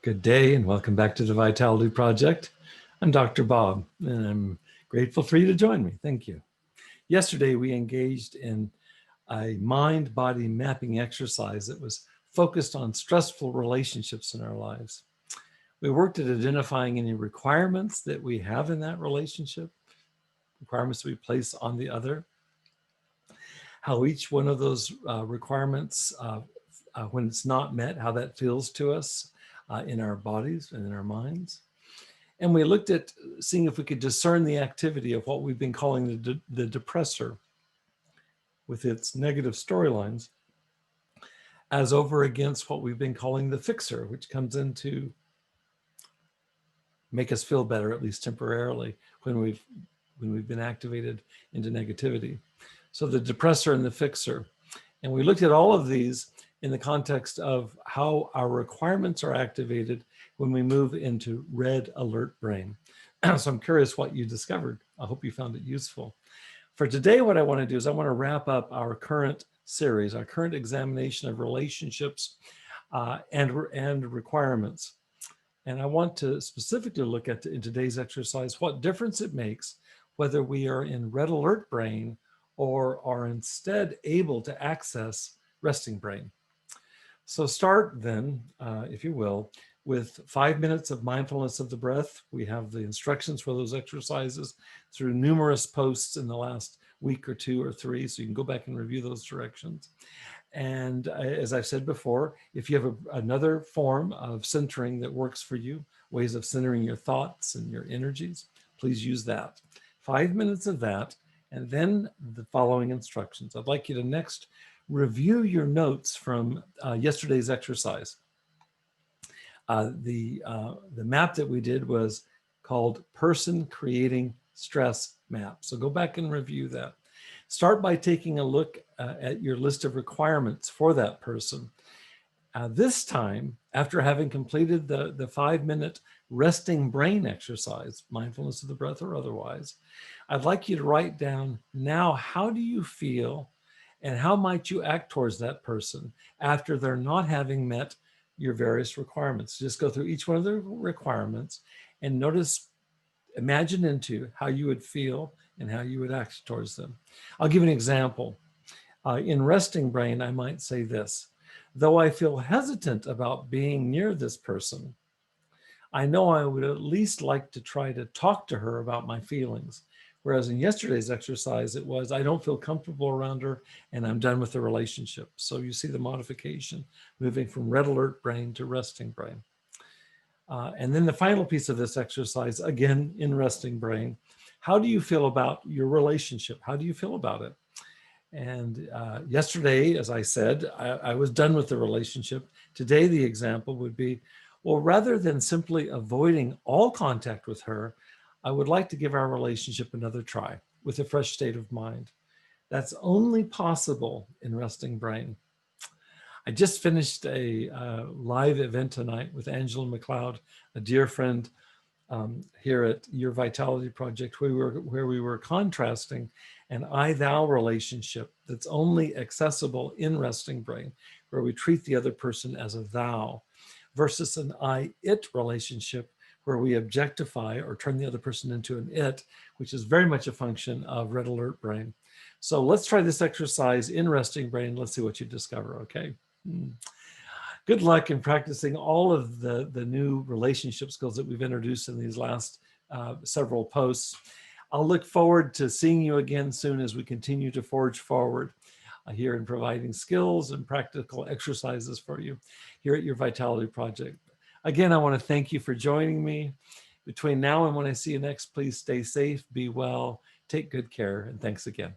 Good day and welcome back to the Vitality Project. I'm Dr. Bob and I'm grateful for you to join me. Thank you. Yesterday we engaged in a mind-body mapping exercise that was focused on stressful relationships in our lives. We worked at identifying any requirements that we have in that relationship, requirements we place on the other, how each one of those requirements, when it's not met, how that feels to us in our bodies and in our minds. And we looked at seeing if we could discern the activity of what we've been calling the depressor with its negative storylines as over against what we've been calling the fixer, which comes in to make us feel better, at least temporarily, when we've been activated into negativity. So the depressor and the fixer. And we looked at all of these in the context of how our requirements are activated when we move into red alert brain. So I'm curious what you discovered. I hope you found it useful. For today, what I want to do is I want to wrap up our current series, our current examination of relationships and requirements. And I want to specifically look at, in today's exercise, what difference it makes whether we are in red alert brain or are instead able to access resting brain. So start then, if you will, with 5 minutes of mindfulness of the breath. We have the instructions for those exercises through numerous posts in the last week or two or three, so you can go back and review those directions. And as I've said before, if you have another form of centering that works for you, ways of centering your thoughts and your energies, please use that. 5 minutes of that, and then the following instructions. I'd like you to next review your notes from yesterday's exercise. The map that we did was called Person Creating Stress Map. So go back and review that. Start by taking a look at your list of requirements for that person. This time, after having completed the 5 minute resting brain exercise, mindfulness of the breath or otherwise, I'd like you to write down now, how do you feel and how might you act towards that person after they're not having met your various requirements? Just go through each one of the requirements and notice, imagine into how you would feel and how you would act towards them. I'll give an example. In resting brain, I might say this: though I feel hesitant about being near this person, I know I would at least like to try to talk to her about my feelings. Whereas in yesterday's exercise, it was, I don't feel comfortable around her and I'm done with the relationship. So you see the modification moving from red alert brain to resting brain. And then the final piece of this exercise, again, in resting brain, how do you feel about your relationship? How do you feel about it? And yesterday, as I said, I was done with the relationship. Today, the example would be, well, rather than simply avoiding all contact with her, I would like to give our relationship another try with a fresh state of mind. That's only possible in resting brain. I just finished a live event tonight with Angela McLeod, a dear friend here at Your Vitality Project, where we were contrasting an I-thou relationship that's only accessible in resting brain, where we treat the other person as a thou, versus an I-it relationship where we objectify or turn the other person into an it, which is very much a function of red alert brain. So let's try this exercise in resting brain. Let's see what you discover, okay? Good luck in practicing all of the new relationship skills that we've introduced in these last several posts. I'll look forward to seeing you again soon as we continue to forge forward here in providing skills and practical exercises for you here at Your Vitality Project. Again, I want to thank you for joining me. Between now and when I see you next, please stay safe, be well, take good care, and thanks again.